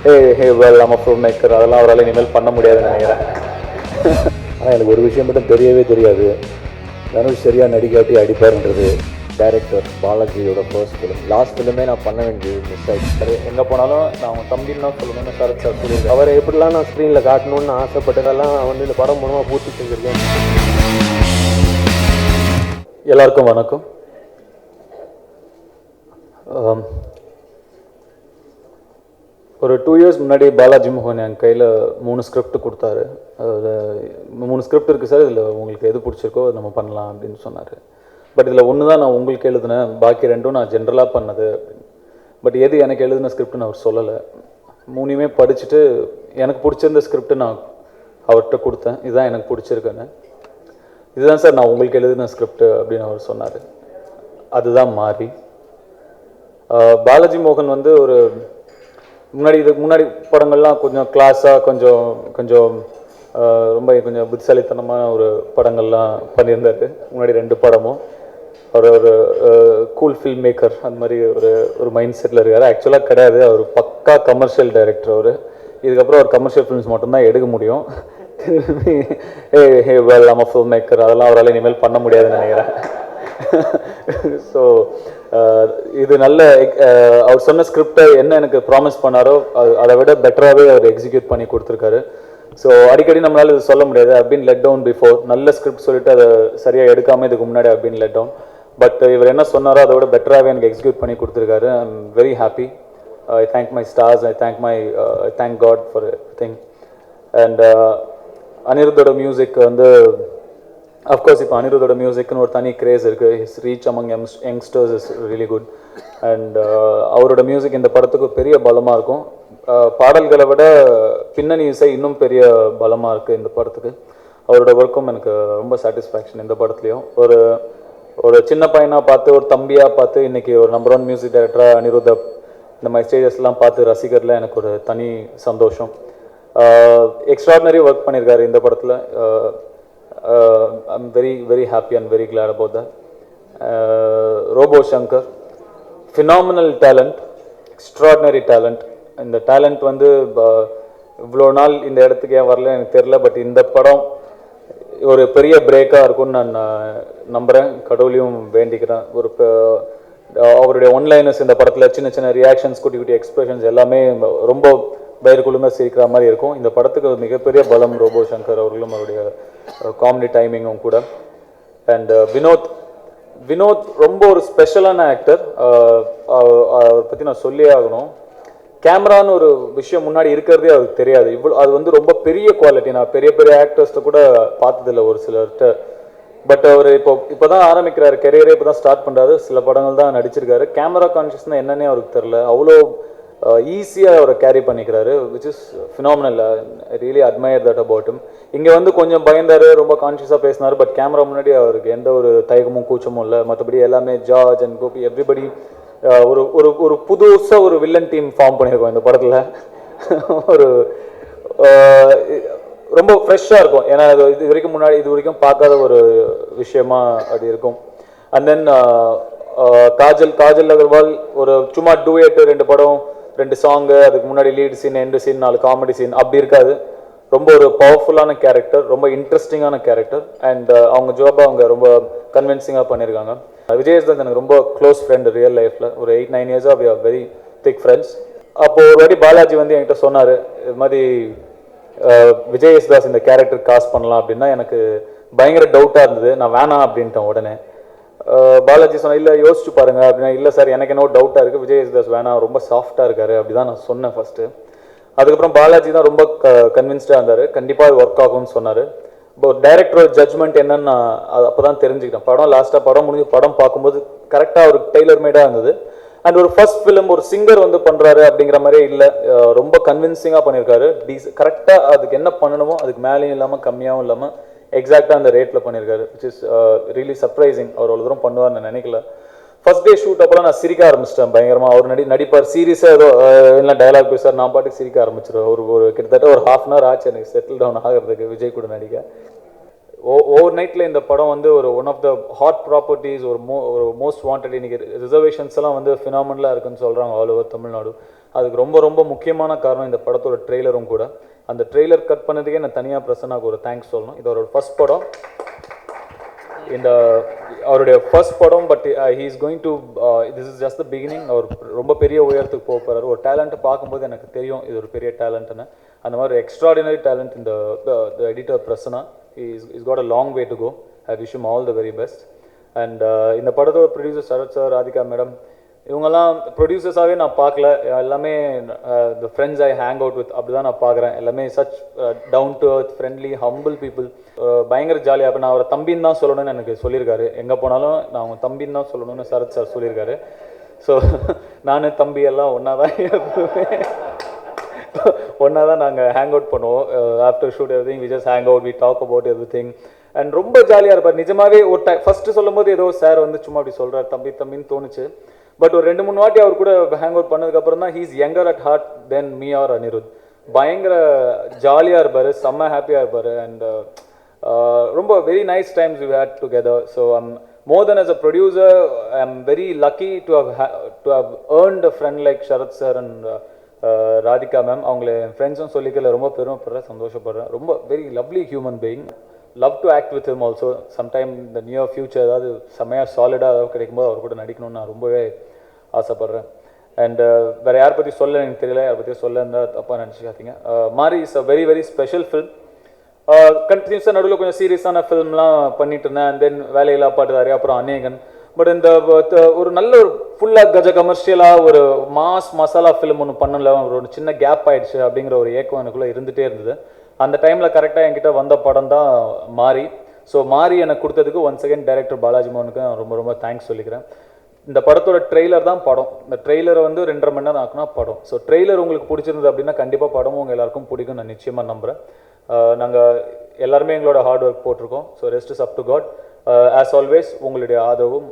Well நம்ம film maker அதெல்லாம் அவரால் இனிமேல் பண்ண முடியாதுன்னு நினைக்கிறேன். ஆனால் எனக்கு ஒரு விஷயம் மட்டும் தெரியவே தெரியாது, தனுஷ் சரியாக நடிக்காட்டி அடிப்பார்ன்றது. டைரக்டர் பாலாஜியோட ஃபர்ஸ்ட் ஃபிலிம், லாஸ்ட் ஃபிலிமே நான் பண்ண வேண்டியது மிஸ் ஆகிடுச்சு. எங்கே போனாலும் நான் அவங்க தம்பின்னு தான் சொல்லணும்னு சரத் சார் சொல்லி அவரை எப்படிலாம் நான் ஸ்க்ரீனில் காட்டணும்னு ஆசைப்பட்டதெல்லாம் வந்து இந்த படம் மூலமாக பூர்த்தி செஞ்சுருக்கேன். எல்லாருக்கும் வணக்கம். ஒரு 2 years முன்னாடி பாலாஜி மோகன் என் கையில் 3 ஸ்கிரிப்ட் கொடுத்தாரு. அதில் 3 ஸ்கிரிப்ட் இருக்குது சார், இதில் உங்களுக்கு எது பிடிச்சிருக்கோ நம்ம பண்ணலாம் அப்படின்னு சொன்னார். பட் இதில் ஒன்று தான் நான் உங்களுக்கு எழுதினேன், பாக்கி 2ம் நான் ஜென்ரலாக பண்ணது. பட் எது எனக்கு எழுதின ஸ்கிரிப்ட்னு அவர் சொல்லலை. 3மே படிச்சுட்டு எனக்கு பிடிச்சிருந்த ஸ்கிரிப்ட் நான் அவர்கிட்ட கொடுத்தேன், இதுதான் எனக்கு பிடிச்சிருக்குன்னு. இதுதான் சார் நான் உங்களுக்கு எழுதின ஸ்கிரிப்ட் அப்படின்னு அவர் சொன்னார். அதுதான் மாறி. பாலாஜி மோகன் வந்து ஒரு இதுக்கு முன்னாடி படங்கள்லாம் கொஞ்சம் கிளாஸாக கொஞ்சம் கொஞ்சம் ரொம்ப கொஞ்சம் புத்திசாலித்தனமான ஒரு படங்கள்லாம் பண்ணியிருந்தார். முன்னாடி 2 படமும் அவர் ஒரு கூல் ஃபில்ம் மேக்கர் அந்த மாதிரி ஒரு மைண்ட் செட்டில் இருக்கார். ஆக்சுவலாக கிடையாது, அவர் பக்கா கமர்ஷியல் டைரக்டர். அவர் இதுக்கப்புறம் ஒரு கமர்ஷியல் ஃபிலிம்ஸ் மட்டும்தான் எடுக்க முடியும். வெல் நம்ம ஃபில்ம் மேக்கர் அதெல்லாம் அவரால் இனிமேல் பண்ண முடியாதுன்னு நினைக்கிறேன். ஸோ இது நல்ல அவர் சொன்ன ஸ்கிரிப்டை என்ன எனக்கு ப்ராமிஸ் பண்ணாரோ அதை விட பெட்டராகவே அவர் எக்ஸிக்யூட் பண்ணி கொடுத்துருக்காரு. ஸோ அடிக்கடி நம்மளால் இது சொல்ல முடியாது, அப்பின் லெட் டவுன் பிஃபோர். நல்ல ஸ்கிரிப்ட் சொல்லிட்டு அதை சரியாக எடுக்காமல் இதுக்கு முன்னாடி அப்பின் லெட் டவுன். பட் இவர் என்ன சொன்னாரோ அதை விட பெட்டராகவே எனக்கு எக்ஸிக்யூட் பண்ணி கொடுத்துருக்காரு. I am very happy. I thank my stars, I thank God for thing. And அனிருத்தோட மியூசிக் வந்து அஃப்கோர்ஸ் இப்போ அனிருத்தோட மியூசிக்னு ஒரு தனி கிரேஸ் இருக்குது. His reach among youngsters is really good. And அவரோட மியூசிக் இந்த படத்துக்கு பெரிய பலமாக இருக்கும். பாடல்களை விட பின்னணி இசை இன்னும் பெரிய பலமாக இருக்குது இந்த படத்துக்கு. அவரோட ஒர்க்கும் எனக்கு ரொம்ப சாட்டிஸ்ஃபேக்ஷன் இந்த படத்துலையும். ஒரு சின்ன பையனாக பார்த்து, ஒரு தம்பியாக பார்த்து, இன்றைக்கி ஒரு நம்பர் 1 மியூசிக் டைரக்டராக அனிருத்த இந்த மாதிரி ஸ்டேஜஸ்லாம் பார்த்து ரசிகரில் எனக்கு ஒரு தனி சந்தோஷம். எக்ஸ்ட்ராடினரி ஒர்க் பண்ணியிருக்காரு இந்த படத்தில். I'm very very happy and very glad about that. Robo Shankar phenomenal talent, extraordinary talent. இந்த டேலண்ட் வந்து இவ்வளோ நாள் இந்த இடத்துக்கு ஏன் வரல எனக்கு தெரில. பட் இந்த படம் ஒரு பெரிய பிரேக்காக இருக்கும்னு நான் நம்புகிறேன், கடவுளையும் வேண்டிக்கிறேன். அவருடைய ஒன்லைனர்ஸ் இந்த படத்தில் சின்ன சின்ன ரியாக்ஷன்ஸ், குட்டி குட்டி எக்ஸ்பிரஷன்ஸ் எல்லாமே ரொம்ப பயிர்குழுமே சிரிக்கிற மாதிரி இருக்கும். இந்த படத்துக்கு மிகப்பெரிய பலம் ரோபோ சங்கர் அவர்களும் அவருடைய காமெடி டைமிங்கும் கூட. அண்ட் வினோத் ரொம்ப ஒரு ஸ்பெஷலான ஆக்டர். அவரை பற்றி நான் சொல்லியே ஆகணும். கேமரான்னு ஒரு விஷயம் முன்னாடி இருக்கிறதே அவருக்கு தெரியாது. அது வந்து ரொம்ப பெரிய குவாலிட்டி. நான் பெரிய பெரிய ஆக்டர்ஸ்ட்ட கூட பார்த்ததில்லை ஒரு சிலர்கிட்ட. பட் அவர் இப்போ தான் ஆரம்பிக்கிறாரு, கெரியரே இப்போ தான் ஸ்டார்ட் பண்ணுறாரு. சில படங்கள் தான் நடிச்சிருக்காரு. கேமரா கான்ஷியஸ்னால் என்னன்னே அவருக்கு தெரில. அவ்வளோ ஈஸியாக அவரை கேரி பண்ணிக்கிறாரு, which is phenomenal. I really admire that about him. இங்கே வந்து கொஞ்சம் பயந்தார், ரொம்ப கான்ஷியஸாக பேசினார். பட் கேமரா முன்னாடி அவருக்கு எந்த ஒரு தயக்கமும் கூச்சமும் இல்லை. மற்றபடி எல்லாமே ஜார்ஜ் அண்ட் கோபி எவ்ரிபடி ஒரு புதுசாக ஒரு வில்லன் டீம் ஃபார்ம் பண்ணியிருக்கோம் இந்த படத்தில். ஒரு ரொம்ப ஃப்ரெஷ்ஷாக இருக்கும். ஏன்னா இது வரைக்கும் பார்க்காத ஒரு விஷயமா அது இருக்கும். அண்ட் தென் காஜல் அகர்வால் ஒரு சும்மா டூயட் 2 படம் 2 சாங்கு, அதுக்கு முன்னாடி lead scene, end scene, 4 comedy scene அப்படி இருக்காது. ரொம்ப ஒரு பவர்ஃபுல்லான கேரக்டர், ரொம்ப இன்ட்ரெஸ்டிங்கான கேரக்டர். அண்ட் அவங்க ஜாபை அவங்க ரொம்ப கன்வின்சிங்காக பண்ணியிருக்காங்க. விஜய் தான் எனக்கு ரொம்ப க்ளோஸ் ஃப்ரெண்டு ரியல் லைஃப்பில். ஒரு 8-9 இயர்ஸாக we are very thick friends. அப்போது ஒரு வாட்டி பாலாஜி வந்து என்கிட்ட சொன்னார், இது மாதிரி விஜய் யேசுதாஸ் இந்த கேரக்டர் காஸ்ட் பண்ணலாம் அப்படின்னா எனக்கு பயங்கர டவுட்டாக இருந்தது. நான் வேணாம் அப்படின்ட்டேன் உடனே. பாலாஜி சொன்னால் இல்லை யோசிச்சு பாருங்க அப்படின்னா, இல்லை சார் எனக்கு என்ன டவுட்டாக இருக்குது, விஜய் யேசுதாஸ் வேணாம், ரொம்ப சாஃப்டாக இருக்காரு அப்படி தான் நான் சொன்னேன் ஃபஸ்ட்டு. அதுக்கப்புறம் பாலாஜி தான் ரொம்ப கன்வின்ஸ்டாக இருந்தார், கண்டிப்பாக அது ஒர்க் ஆகும்னு சொன்னார். இப்போ டைரக்டரோட ஜட்ஜ்மெண்ட் என்னன்னு நான் அப்போ தான் தெரிஞ்சுக்கிட்டேன். படம் முடிஞ்சு படம் பார்க்கும்போது கரெக்டாக ஒரு டெய்லர் மேடாக இருந்தது. அண்ட் ஒரு ஃபர்ஸ்ட் ஃபிலிம் ஒரு சிங்கர் வந்து பண்ணுறாரு அப்படிங்கிற மாதிரியே இல்லை, ரொம்ப கன்வின்சிங்காக பண்ணியிருக்காரு. கரெக்டாக அதுக்கு என்ன பண்ணணுமோ அதுக்கு மேலேயும் இல்லாமல் கம்மியாகவும் இல்லாமல் எக்ஸாக்டாக அந்த ரேட்டில் பண்ணியிருக்காரு, விச் இஸ் ரியலி சர்ப்ரைசிங். அவர் அவ்வளோ தூரம் பண்ணுவார்னு நினைக்கல. ஃபர்ஸ்ட் டே ஷூட் அப்போலாம் நான் சிரிக்க ஆரம்பிச்சிட்டேன் பயங்கரமாக. அவர் நடிப்பார் சீரியஸாக ஏதோ இல்லை டைலாக் பேசுவார், நான் பாட்டுக்கு சிரிக்க ஆரம்பிச்சிடுவேன். ஒரு கிட்டத்தட்ட ஒரு ½ hour ஆச்சு எனக்கு செட்டில் டவுன் ஆகிறதுக்கு விஜய் கூட நடிக்க. ஓவர் நைட்டில் இந்த படம் வந்து ஒரு one of the hot properties, ஒரு மோஸ்ட் வாண்டட். இன்றைக்கி ரிசர்வேஷன்ஸ் எல்லாம் வந்து ஃபினாமினலாக இருக்குன்னு சொல்கிறாங்க ஆல் ஓவர் தமிழ்நாடு. அதுக்கு ரொம்ப ரொம்ப முக்கியமான காரணம் இந்த படத்தோட ட்ரெய்லரும் கூட. அந்த ட்ரெய்லர் கட் பண்ணதுக்கே நான் தனியாக பிரசன்னாக்கு ஒரு தேங்க்ஸ் சொல்லணும். இது அவரோட ஃபர்ஸ்ட் படம், இந்த அவருடைய ஃபர்ஸ்ட் படம். But he is going to this is just the beginning. அவர் ரொம்ப பெரிய உயரத்துக்கு போக போகிறாரு. ஒரு டேலண்ட்டை பார்க்கும்போது எனக்கு தெரியும் இது ஒரு பெரிய டேலண்ட்டுன்னு. அந்த மாதிரி எக்ஸ்ட்ராடினரி டேலண்ட் இந்த editor Prasanna. Is got a long way to go. I wish him all the very best. And இந்த படத்தோட producer Sarath sir, Radhika madam, இவங்கெல்லாம் ப்ரொடியூசர்ஸாகவே நான் பார்க்கல. எல்லாமே the friends I hang out with அப்படி தான் நான் பார்க்குறேன். எல்லாமே such down to earth, friendly, humble people. பயங்கர ஜாலியாக. இப்போ நான் அவரை தம்பின்னு தான் சொல்லணும்னு எனக்கு சொல்லியிருக்காரு. எங்கே போனாலும் நான் அவங்க தம்பின்னு தான் சொல்லணும்னு சரத் சார் சொல்லியிருக்காரு. ஸோ நான் தம்பி எல்லாம் ஒன்றா தான் ஒன்றா தான் நாங்கள் ஹேங் அவுட் பண்ணுவோம். After shoot everything we just hang out, we talk about everything. And ரொம்ப ஜாலியாக இருப்பார் நிஜமாவே. ஒரு ஃபஸ்ட்டு சொல்லும் போது ஏதோ சார் வந்து சும்மா அப்படி சொல்கிறார் தம்பின்னு தோணுச்சு. பட் ஒரு 2-3 வாட்டி அவர் கூட ஹேங் அவுட் பண்ணதுக்கப்புறம் தான் he's younger at heart then me or Anirudh. பயங்கர ஜாலியாக இருப்பார், செம்ம ஹாப்பியாக இருப்பார். அண்ட் ரொம்ப very nice times we had together. So more than as a producer, I am very lucky to have earned a friend like Sharath sir and Radhika ma'am. அவங்கள என் ஃப்ரெண்ட்ஸும் சொல்லிக்கல, ரொம்ப பெருமைப்படுறேன், சந்தோஷப்படுறேன். ரொம்ப very lovely human being. Love to act with him also. Sometime இந்த near future ஏதாவது செம்மையாக சாலிடாக ஏதாவது கிடைக்கும்போது அவர் கூட நடிக்கணும்னு நான் ரொம்பவே ஆசைப்பட்றேன். அண்ட் வேறு யாரை பற்றி சொல்ல எனக்கு தெரியல, யாரை பற்றி சொல்ல இருந்தால் தப்பாக நினச்சிக்காதீங்க. மாரி is a very very special film. கண்டினியூஸாக நடுவில் கொஞ்சம் சீரியஸான ஃபில்ம்லாம் பண்ணிட்டு இருந்தேன். அண்ட் தென் வேலையில்லா பாட்டுதாரி, அப்புறம் அநேகன். பட் இந்த ஒரு நல்ல ஒரு ஃபுல்லாக கமர்ஷியலாக ஒரு மசாலா ஃபிலிம் ஒன்று பண்ணல, ஒரு சின்ன கேப் ஆயிடுச்சு அப்படிங்கிற ஒரு ஏக்கம் எனக்குள்ளே இருந்துகிட்டே இருந்தது. அந்த டைமில் கரெக்டாக என்கிட்ட வந்த படம் தான் மாரி. ஸோ மாரி எனக்கு கொடுத்ததுக்கு ஒன்ஸ் அகேன் டைரக்டர் பாலாஜி மோகனுக்கு ரொம்ப ரொம்ப தேங்க்ஸ் சொல்லிக்கிறேன். இந்த படத்தோட ட்ரெய்லர் தான் படம். இந்த ட்ரெய்லரை வந்து 2.5 மணி நேரம் ஆக்குனா படம். ஸோ ட்ரெய்லர் உங்களுக்கு பிடிச்சிருந்தது அப்படின்னா கண்டிப்பாக படமும் உங்கள் எல்லாருக்கும் பிடிக்கும் நான் நிச்சயமாக நம்புகிறேன். நாங்கள் எல்லாருமே எங்களோட ஹார்ட் ஒர்க் போட்டிருக்கோம். So rest is up to God. As always உங்களுடைய ஆதரவும்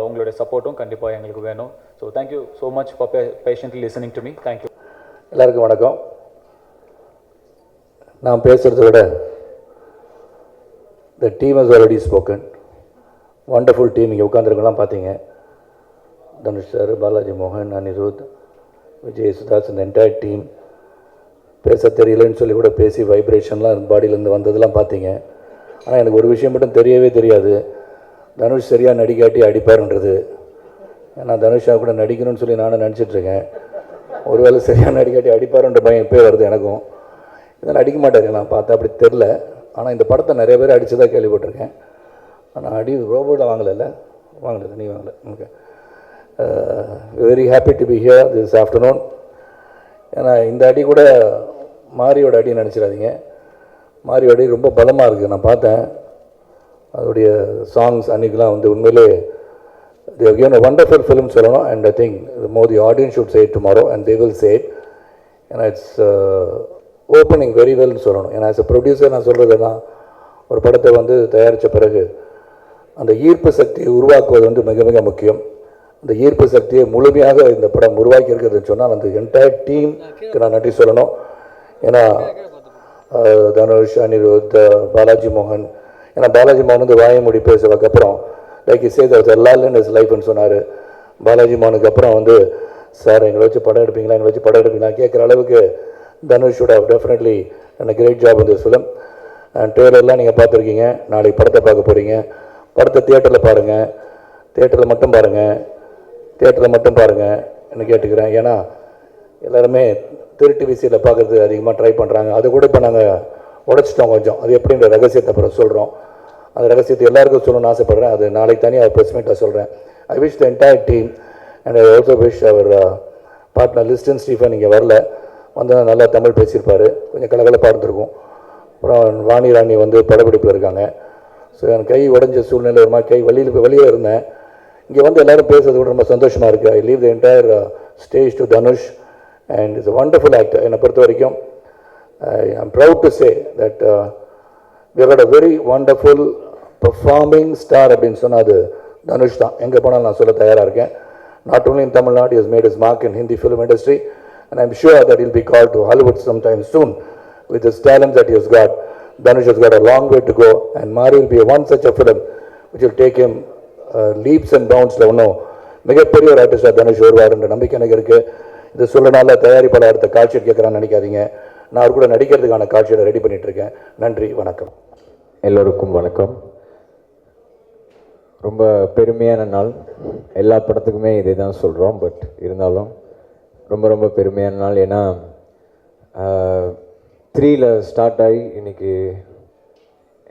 உங்களுடைய சப்போர்ட்டும் கண்டிப்பாக எங்களுக்கு வேணும். So thank you so much for patiently listening to me. Thank you. எல்லாருக்கும் வணக்கம். நான் பேசுகிறத விட the team has already spoken. Wonderful team. இங்கே உட்காந்துருக்கலாம் பார்த்தீங்க. தனுஷ் சார், பாலாஜி மோகன், அனிருத், விஜய், சுதாஸ், இந்த என்டையர் டீம். பேச தெரியலன்னு சொல்லி கூட பேசி வைப்ரேஷன்லாம் பாடியிலேருந்து வந்ததெல்லாம் பார்த்தீங்க. ஆனால் எனக்கு ஒரு விஷயம் மட்டும் தெரியவே தெரியாது, தனுஷ் சரியாக நடிக்காட்டி அடிப்பார்ன்றது. ஏன்னா தனுஷாக கூட நடிக்கணும்னு சொல்லி நானும் நினச்சிட்ருக்கேன். ஒருவேளை சரியாக நடிக்காட்டி அடிப்பாருன்ற பயம் எப்போயே வருது எனக்கும். இதை நடிக்க மாட்டார் நான் பார்த்தா, அப்படி தெரில. ஆனால் இந்த படத்தை நிறைய பேர் அடித்ததாக கேள்விப்பட்டிருக்கேன். ஆனால் அடி ரோபோவில் வாங்கலை, வாங்கினது நீ வாங்கலை. Okay, very happy to be here this afternoon. ஏன்னா இந்த அடி கூட மாரியோட அடி நினச்சிடாதீங்க. மாரியோட அடி ரொம்ப பலமாக இருக்குது. நான் பார்த்தேன் அதோடைய சாங்ஸ் அன்றைக்கெலாம் வந்து உண்மையிலே they have given a wonderful film சொல்லணும். And I think more the audience should say it tomorrow and they will say it. ஏன்னா இட்ஸ் ஓப்பனிங் வெரி வெல்னு சொல்லணும். ஏன்னா ஆஸ் எ ப்ரொடியூசர் நான் சொல்கிறது தான், ஒரு படத்தை வந்து தயாரித்த பிறகு அந்த ஈர்ப்பு சக்தியை உருவாக்குவது வந்து மிக மிக முக்கியம். அந்த ஈர்ப்பு சக்தியை முழுமையாக இந்த படம் உருவாக்கி இருக்கிறதுன்னு சொன்னால் அந்த என்டையர் டீமுக்கு நான் நன்றி சொல்லணும். ஏன்னா தனுஷ், அனிருத், பாலாஜி மோகன். ஏன்னா பாலாஜி மோகன் வந்து வாயமொழி பேசுறதுக்கப்புறம் லைக் இஸ் சேத் எல்லாரும் இன் இஸ் லைஃப்னு சொன்னார். பாலாஜி மோகனுக்கு அப்புறம் வந்து சார் எங்களை வச்சு படம் எடுப்பீங்களா, எங்களை வச்சு படம் எடுப்பீங்களா கேட்குற அளவுக்கு Dhanush should have definitely and great job இந்த ஃபிலிம். அண்ட் ட்ரெய்லர்லாம் நீங்கள் பார்த்துருக்கீங்க. நாளைக்கு படத்தை பார்க்க போகிறீங்க. படத்தை தியேட்டரில் பாருங்கள், தியேட்டரில் மட்டும் பாருங்கள், தியேட்டரில் மட்டும் பாருங்கள் என்ன கேட்டுக்கிறேன். ஏன்னா எல்லாருமே திருட்டு விசியில் பார்க்குறது அதிகமாக ட்ரை பண்ணுறாங்க. அது கூட இப்போ நாங்கள் உடைச்சிட்டோம் கொஞ்சம். அது எப்படின்ற ரகசியத்தை அப்புறம் சொல்கிறோம். அந்த ரகசியத்தை எல்லாருக்கும் சொல்லணும்னு ஆசைப்பட்றேன். அது நாளைக்கு தனியாக ப்ரெஸ் மீட்டாக சொல்கிறேன். I wish the entire team and I also wish our partner Listin Stephen இங்கே வரல, வந்து நல்லா தமிழ் பேசியிருப்பார், கொஞ்சம் கலகலப்பாக இருந்திருக்கும். அப்புறம் வாணி ராணி வந்து படப்பிடிப்பில் இருக்காங்க. ஸோ என் கை உடஞ்ச சூழ்நிலை ஒரு மாதிரி கை வெளியே இருந்தேன். இங்கே வந்து எல்லோரும் பேசுறது கூட ரொம்ப சந்தோஷமாக இருக்குது. I leave the entire stage to Dhanush and it's a wonderful actor. என்னை பொறுத்த வரைக்கும் ஐ am proud to say that we have got a very wonderful performing star அப்படின்னு சொன்னால் அது தனுஷ் தான். எங்கே போனாலும் நான் சொல்ல தயாராக இருக்கேன். Not only in Tamil Nadu, he has made his mark in Hindi film industry and I am sure that he will be called to Hollywood sometime soon with his talent that he has got. Dhanush has got a long way to go, and Mari will be one such a film which will take him leaps and bounds. ஒன்றும் மிகப்பெரிய ஒரு ஆர்டிஸ்டாக தனுஷ் வருவார்ன்ற நம்பிக்கை எனக்கு இருக்குது. இது சொல்லனால தயாரிப்பாளர் அடுத்த காட்சியை கேட்குறான்னு நினைக்காதீங்க. நான் அவர் கூட நடிக்கிறதுக்கான காட்சியை ரெடி பண்ணிகிட்ருக்கேன். நன்றி, வணக்கம். எல்லோருக்கும் வணக்கம். ரொம்ப பெருமையான நாள். எல்லா படத்துக்குமே இதே தான் சொல்கிறோம், பட் இருந்தாலும் ரொம்ப ரொம்ப பெருமையான நாள். ஏன்னா 3ல் ஸ்டார்ட் ஆகி இன்றைக்கி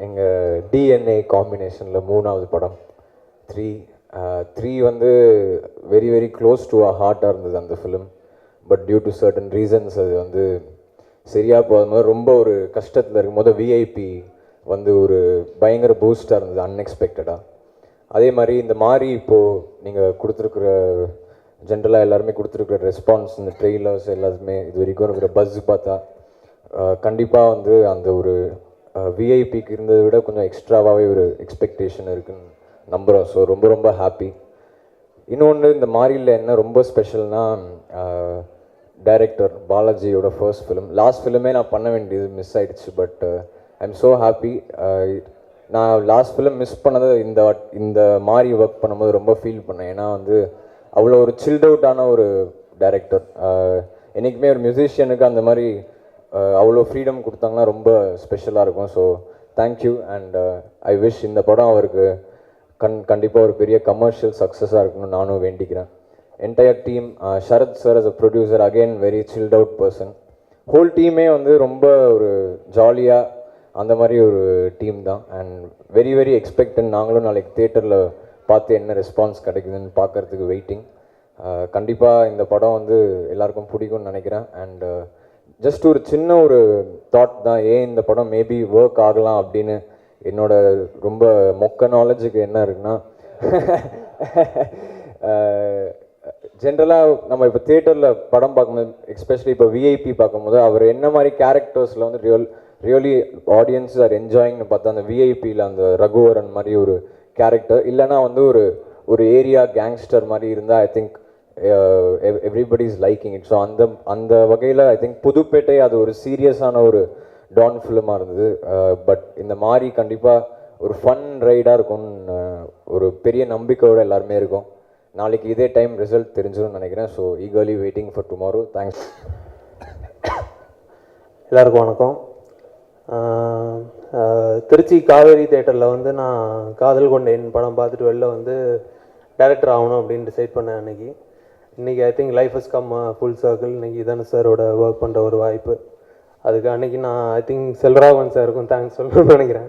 எங்கள் டிஎன்ஏ காம்பினேஷனில் 3வது படம் 3 வந்து very very close to a ஹார்ட்டாக இருந்தது அந்த film. But due to certain reasons அது வந்து சரியாக போகும்போது ரொம்ப ஒரு கஷ்டத்தில் இருக்கும்போது விஐபி வந்து ஒரு பயங்கர பூஸ்டாக இருந்தது அன்எக்ஸ்பெக்டடாக. அதே மாதிரி இந்த மாதிரி இப்போது நீங்கள் கொடுத்துருக்குற ஜென்ரலாக எல்லாருமே கொடுத்துருக்குற ரெஸ்பான்ஸ், இந்த ட்ரெய்லர்ஸ் எல்லாத்துமே இது வரைக்கும் இருக்கிற பஸ் பார்த்தா கண்டிப்பாக வந்து அந்த ஒரு விஐபிக்கு இருந்ததை விட கொஞ்சம் எக்ஸ்ட்ராவாகவே ஒரு எக்ஸ்பெக்டேஷன் இருக்குன்னு நம்புகிறோம். ஸோ ரொம்ப ரொம்ப ஹாப்பி. இன்னொன்று இந்த மாதிரியில் என்ன ரொம்ப ஸ்பெஷல்னால் டைரக்டர் பாலாஜியோட ஃபர்ஸ்ட் ஃபிலிம். லாஸ்ட் ஃபிலிமே நான் பண்ண வேண்டியது மிஸ் ஆகிடுச்சு. But I am so happy. நான் லாஸ்ட் ஃபிலிம் மிஸ் பண்ணதை இந்த மாதிரி ஒர்க் பண்ணும்போது ரொம்ப ஃபீல் பண்ணேன். ஏன்னா வந்து அவ்வளோ ஒரு சில்ட் அவுட்டான ஒரு டைரக்டர். என்றைக்குமே ஒரு மியூசிஷியனுக்கு அந்த மாதிரி அவ்வளோ ஃப்ரீடம் கொடுத்தாங்கன்னா ரொம்ப ஸ்பெஷலாக இருக்கும். So thank you. And I wish இந்த படம் அவருக்கு கண்டிப்பாக ஒரு பெரிய கமர்ஷியல் சக்ஸஸாக இருக்கணும்னு நானும் வேண்டிக்கிறேன். Entire team, Sharath sir as a producer, again very chilled out person. Whole டீமே வந்து ரொம்ப ஒரு ஜாலியாக அந்த மாதிரி ஒரு டீம் தான். And very very expected. நாங்களும் நாளைக்கு தியேட்டரில் பார்த்து என்ன ரெஸ்பான்ஸ் கிடைக்குதுன்னு பார்க்குறதுக்கு வெயிட்டிங். கண்டிப்பாக இந்த படம் வந்து எல்லாருக்கும் பிடிக்கும்னு நினைக்கிறேன். அண்ட் ஜஸ்ட் ஒரு சின்ன ஒரு தாட் தான், ஏன் இந்த படம் மேபி ஒர்க் ஆகலாம் அப்படின்னு. என்னோட ரொம்ப மொக்க நாலேஜுக்கு என்ன இருக்குன்னா, ஜென்ரலாக நம்ம இப்போ தியேட்டரில் படம் பார்க்கும்போது, எஸ்பெஷலி இப்போ விஐபி பார்க்கும்போது, அவர் என்ன மாதிரி கேரக்டர்ஸில் வந்து ரியலி ஆடியன்ஸ் ஆர் என்ஜாயிங்னு பார்த்தா அந்த விஐபியில் அந்த ரகுவரன் மாதிரி ஒரு கேரக்டர், இல்லைனா வந்து ஒரு ஏரியா கேங்ஸ்டர் மாதிரி இருந்தால் I think everybody is liking it. So அந்த வகையில் ஐ திங்க் புதுப்பேட்டை அது ஒரு சீரியஸான ஒரு டான் ஃபிலிமாக இருந்தது. பட் இந்த மாதிரி கண்டிப்பாக ஒரு ஃபன் ரைடாக இருக்கும்னு ஒரு பெரிய நம்பிக்கையோடு எல்லாருமே இருக்கும். நாளைக்கு இதே டைம் ரிசல்ட் தெரிஞ்சிடும்னு நினைக்கிறேன். So eagerly waiting for tomorrow. Thanks. எல்லாருக்கும் வணக்கம். திருச்சி காவேரி தேட்டரில் வந்து நான் காதல் கொண்டேன் படம் பார்த்துட்டு வெளில வந்து டைரக்டர் ஆகணும் அப்படின்னு டிசைட் பண்ணேன். இன்றைக்கி I think life is come full circle. இன்றைக்கி தனுஷ் சாரோட ஒர்க் பண்ணுற ஒரு வாய்ப்பு. அதுக்கு அன்றைக்கி நான் ஐ திங்க் செல்வராகவன் சாருக்கும் தேங்க்ஸ் சொல்லணும்னு நினைக்கிறேன்.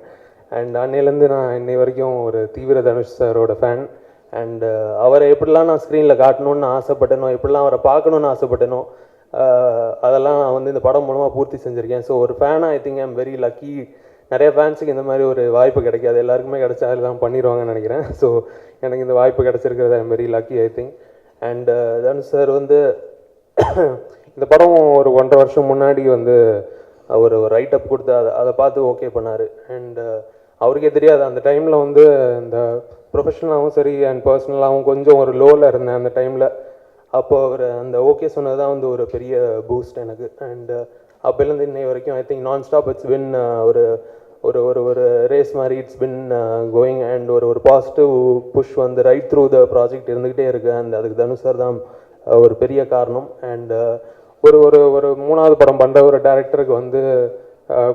அண்ட் அன்னையிலேருந்து நான் இன்னை வரைக்கும் ஒரு தீவிர தனுஷ் சாரோட ஃபேன். அண்டு அவரை எப்படிலாம் நான் ஸ்க்ரீனில் காட்டணுன்னு ஆசைப்பட்டேனோ, எப்படிலாம் அவரை பார்க்கணுன்னு ஆசைப்பட்டேனோ, அதெல்லாம் நான் வந்து இந்த படம் மூலமாக பூர்த்தி செஞ்சுருக்கேன். ஸோ ஒரு ஃபேனாக I think I'm very lucky. நிறைய ஃபேன்ஸுக்கு இந்த மாதிரி ஒரு வாய்ப்பு கிடைக்காது, எல்லாருக்குமே கிடைச்சா அதெல்லாம் பண்ணிடுவாங்கன்னு நினைக்கிறேன். ஸோ எனக்கு இந்த வாய்ப்பு கிடச்சிருக்கிறது I'm very lucky I think. And Dhanush sir வந்து இந்த படம் ஒரு 1.5 வருஷம் முன்னாடி வந்து அவர் ஒரு ரைட்டப் கொடுத்து அதை பார்த்து ஓகே பண்ணார். அண்ட் அவருக்கே தெரியாது அந்த டைமில் வந்து இந்த ப்ரொஃபஷனலாகவும் சரி அண்ட் பர்சனலாகவும் கொஞ்சம் ஒரு லோவில் இருந்தேன் அந்த டைமில். அப்போ அவர் அந்த ஓகே சொன்னது தான் வந்து ஒரு பெரிய பூஸ்ட் எனக்கு. அண்டு அப்போலேருந்து இன்னை வரைக்கும் ஐ திங்க் நான் ஸ்டாப் இட்ஸ் பின் ஒரு ஒரு ஒரு ஒரு ரேஸ் மாதிரி இட்ஸ் பின் கோயிங். அண்ட் ஒரு பாசிட்டிவ் புஷ் வந்து ரைட் த்ரூ த ப்ராஜெக்ட் இருந்துக்கிட்டே இருக்குது. அண்ட் அதுக்கு தனுஷ் சார் தான் ஒரு பெரிய காரணம். அண்டு ஒரு ஒரு ஒரு 3வது படம் பண்ணுற ஒரு டைரக்டருக்கு வந்து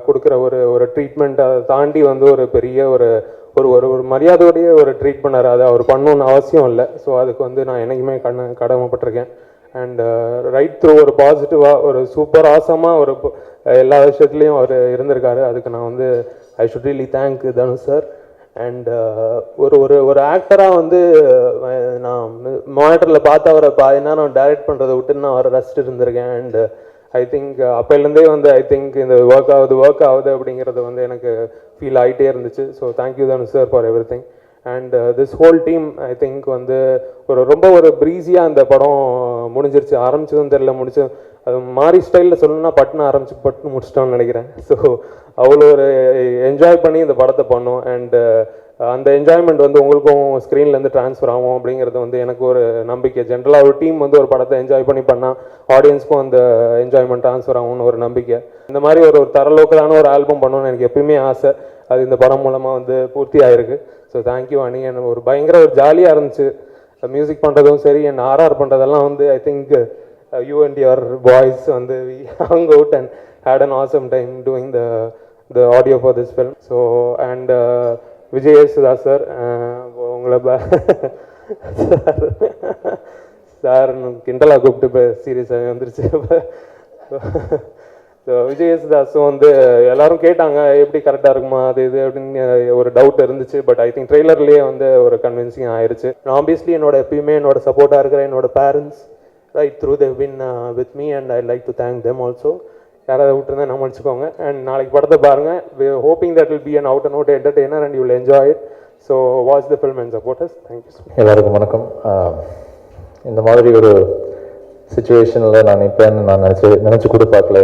கொடுக்குற ஒரு ட்ரீட்மெண்ட், அதை தாண்டி வந்து ஒரு பெரிய ஒரு ஒரு ஒரு மரியாதையோடையே ஒரு ட்ரீட் பண்ணார். அது அவர் பண்ணணுன்னு அவசியம் இல்லை. ஸோ அதுக்கு வந்து நான் என்றைக்குமே கடமைப்பட்டிருக்கேன். அண்ட் ரைட் த்ரூ ஒரு பாசிட்டிவாக ஒரு சூப்பர் ஆசமாக ஒரு எல்லா விஷயத்துலேயும் அவர் இருந்திருக்காரு. அதுக்கு நான் வந்து I should really thank Dhanush sir. And ஒரு ஒரு ஒரு ஆக்டராக வந்து நான் மானிட்டரில் பார்த்து அவரை பாதி நேரம் டைரக்ட் பண்ணுறதை விட்டு நான் அவரை ரசிச்சுட்டு இருந்திருக்கேன். அண்டு ஐ திங்க் அப்போலேருந்தே வந்து ஐ திங்க் இந்த ஒர்க் ஆகுது அப்படிங்கிறது வந்து எனக்கு ஃபீல் ஆகிட்டே இருந்துச்சு. So thank you Dhanush sir for every thing. And this whole team I think வந்து ரொம்ப ஒரு ப்ரீஸியாக அந்த படம் முடிஞ்சிருச்சு. ஆரம்பிச்சதும் தெரியல, முடிச்சு அது மாதிரி ஸ்டைலில் சொல்லணும்னா பட்டுன்னு முடிச்சிட்டோம்னு நினைக்கிறேன். ஸோ அவ்வளோ ஒரு என்ஜாய் பண்ணி இந்த படத்தை பண்ணோம். அண்டு அந்த என்ஜாய்மெண்ட் வந்து உங்களுக்கும் ஸ்க்ரீன்லேருந்து ட்ரான்ஸ்ஃபர் ஆகும் அப்படிங்கிறது வந்து எனக்கு ஒரு நம்பிக்கை. ஜென்ரலாக ஒரு டீம் வந்து ஒரு படத்தை என்ஜாய் பண்ணி பண்ணால் ஆடியன்ஸ்க்கும் அந்த என்ஜாய்மெண்ட் ட்ரான்ஸ்ஃபர் ஆகும்னு ஒரு நம்பிக்கை. இந்த மாதிரி ஒரு தரலோக்கலான ஒரு ஆல்பம் பண்ணணும்னு எனக்கு எப்பயுமே ஆசை. அது இந்த படம் மூலமாக வந்து பூர்த்தி ஆகிருக்கு. ஸோ தேங்க்யூ அனி. எனக்கு ஒரு பயங்கர ஒரு ஜாலியாக இருந்துச்சு மியூசிக் பண்ணுறதும் சரி, என் ஆர்ஆர் பண்ணுறதெல்லாம் வந்து I think you and your boys வந்து we hung out and had an awesome time doing the audio for this film. So and Vijay Yesudas sir, உங்களை சார் கிண்டலாக கூப்பிட்டு இப்போ சீரியஸாக வந்துருச்சு. ஸோ விஜய் யேசுதாஸும் வந்து எல்லாரும் கேட்டாங்க எப்படி கரெக்டாக இருக்குமா அது இது அப்படின்னு ஒரு டவுட் இருந்துச்சு. பட் ஐ திங்க் ட்ரெய்லர்லேயே வந்து ஒரு கன்வின்சிங் ஆயிடுச்சு. ஆப்வியஸ்லி எப்பயுமே என்னோட சப்போர்ட்டாக இருக்கிற என்னோட parents right through they've been with me and I like to thank them also. யாராவது விட்டுருந்தா நம்ம வச்சுக்கோங்க. அண்ட் நாளைக்கு படத்தை பாருங்கள். Hoping that will be an out and out entertainer and you will enjoy it. So watch the film and support us. Thank you. எல்லாருக்கும் வணக்கம். இந்த மாதிரி ஒரு சுச்சுவேஷனில் நான் இப்போ நான் நினச்சி கூட பார்க்கல.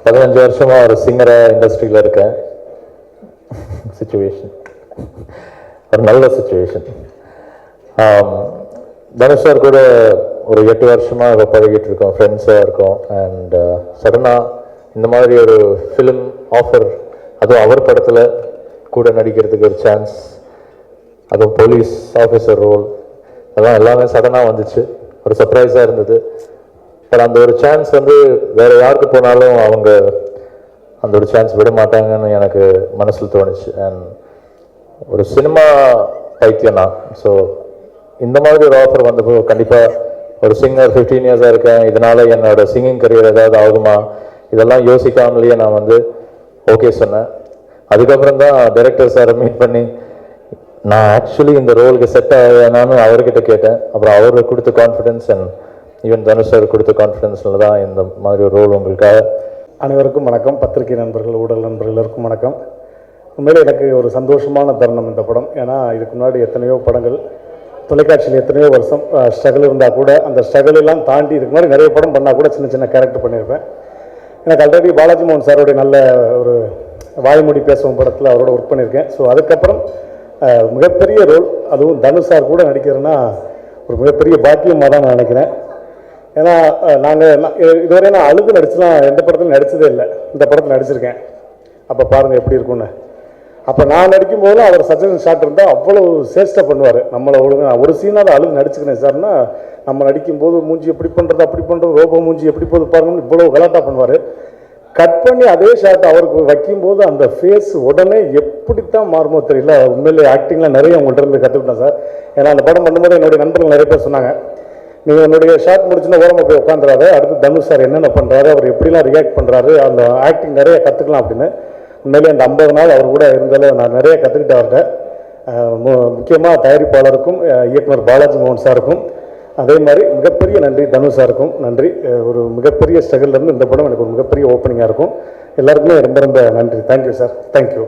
15 வருஷமாக ஒரு சிங்கராக இண்டஸ்ட்ரியில் இருக்கேன். சுச்சுவேஷன் ஒரு நல்ல சுச்சுவேஷன். தனுஷ் சார் கூட ஒரு 8 வருஷமாக இப்போ பழகிட்டு இருக்கோம், ஃப்ரெண்ட்ஸாக இருக்கோம். அண்ட் சடனாக இந்த மாதிரி ஒரு ஃபிலிம் ஆஃபர், அதுவும் அவர் படத்தில் கூட நடிக்கிறதுக்கு ஒரு சான்ஸ், அதுவும் போலீஸ் ஆஃபீஸர் ரோல், அதெல்லாம் எல்லாமே சடனாக வந்துச்சு. ஒரு சர்ப்ரைஸாக இருந்தது. பட் அந்த ஒரு சான்ஸ் வந்து வேறு யாருக்கு போனாலும் அவங்க அந்த ஒரு சான்ஸ் விட மாட்டாங்கன்னு எனக்கு மனசில் தோணுச்சு. அண்ட் ஒரு சினிமா பைத்தியம் நான். ஸோ இந்த மாதிரி ஒரு ஆஃபர் வந்தப்போ கண்டிப்பாக ஒரு சிங்கர் 15 இயர்ஸாக இருக்கேன், இதனால் என்னோட சிங்கிங் கரியர் ஏதாவது ஆகுமா இதெல்லாம் யோசிக்காமலேயே நான் வந்து ஓகே சொன்னேன். அதுக்கப்புறம் தான் டைரக்டர் சாரை மீட் பண்ணி நான் ஆக்சுவலி இந்த ரோலுக்கு செட் ஆகணும்னு அவர்கிட்ட கேட்டேன். அப்புறம் அவர் கொடுத்த confidence and even Dhanush sir கொடுத்த கான்ஃபிடென்ஸில் தான் இந்த மாதிரி ஒரு ரோல் உங்களுக்காக. அனைவருக்கும் வணக்கம். பத்திரிகை நண்பர்கள், ஊடக நண்பர்கள் எல்லோருக்கும் வணக்கம். உண்மையிலே எனக்கு ஒரு சந்தோஷமான தருணம் இந்த படம். ஏன்னா இதுக்கு முன்னாடி எத்தனையோ படங்கள் தொலைக்காட்சியில் எத்தனையோ வருஷம் ஸ்ட்ரகிள் இருந்தால் கூட அந்த ஸ்ட்ரகிள் எல்லாம் தாண்டி இதுக்கு முன்னாடி நிறைய படம் பண்ணால் கூட சின்ன சின்ன கேரக்டர் பண்ணியிருப்பேன். எனக்கு ஆல்ரெடி பாலாஜி மோகன் சாரோடைய நல்ல ஒரு வாய்மொழி பேசும் படத்தில் அவரோட ஒர்க் பண்ணியிருக்கேன். ஸோ அதுக்கப்புறம் மிகப்பெரிய ரோல், அதுவும் தனுஷ் சார் கூட நடிக்கிறதுனா ஒரு மிகப்பெரிய பாக்கியமாக தான் நான் நினைக்கிறேன். ஏன்னா நாங்கள் இதுவரை நான் அழுது நடிச்சுலாம் எந்த படத்துலையும் நடித்ததே இல்லை. இந்த படத்தில் நடிச்சிருக்கேன். அப்போ பாருங்கள் எப்படி இருக்குன்னு. அப்போ நான் நடிக்கும்போதெல்லாம் அவர் சஜஷன் ஷாட் இருந்தால் அவ்வளோ சேஷ்டாக பண்ணுவார். நம்மளை ஒரு சீனாக அழுது நடிச்சுக்கிறேன் சார்னா, நம்ம நடிக்கும்போது மூஞ்சி எப்படி பண்ணுறது அப்படி பண்ணுறது, ரோபோ மூஞ்சி எப்படி போது பாருங்கன்னு இவ்வளோ கலாட்டாக பண்ணுவார். கட் பண்ணி அதே ஷாட் அவருக்கு வைக்கும்போது அந்த ஃபேஸ் உடனே எப்படித்தான் மாறுமோ தெரியல. உண்மையிலே ஆக்டிங்லாம் நிறைய உங்கள்கிட்ட இருந்து கற்றுக்கிட்டேன் சார். ஏன்னா அந்த படம் பண்ணும்போது என்னுடைய நண்பர்கள் நிறைய பேர் சொன்னாங்க, நீங்கள் என்னுடைய ஷாட் முடிச்சுன்னா ஓரமாக போய் உட்காந்துறாரு, அடுத்து தனுஷ் சார் என்னென்ன பண்ணுறாரு, அவர் எப்படிலாம் ரியாக்ட் பண்ணுறாரு, அந்த ஆக்டிங் நிறைய கற்றுக்கலாம் அப்படின்னு. உண்மையிலே அந்த 50 நாள் அவர் கூட இருந்தாலும் நான் நிறைய கற்றுக்கிட்டேன் அவர்கிட்ட. முக்கியமாக தயாரிப்பாளருக்கும் இயக்குனர் பாலாஜி மோகன் சாருக்கும் அதே மாதிரி மிகப்பெரிய நன்றி தனுஷ் சாருக்கும் நன்றி. ஒரு மிகப்பெரிய ஸ்ட்ரகிள்லேருந்து இந்த படம் எனக்கு ஒரு மிகப்பெரிய ஓப்பனிங்காக இருக்கும். எல்லாருக்குமே ரொம்ப ரொம்ப நன்றி. Thank you sir. தேங்க்யூ.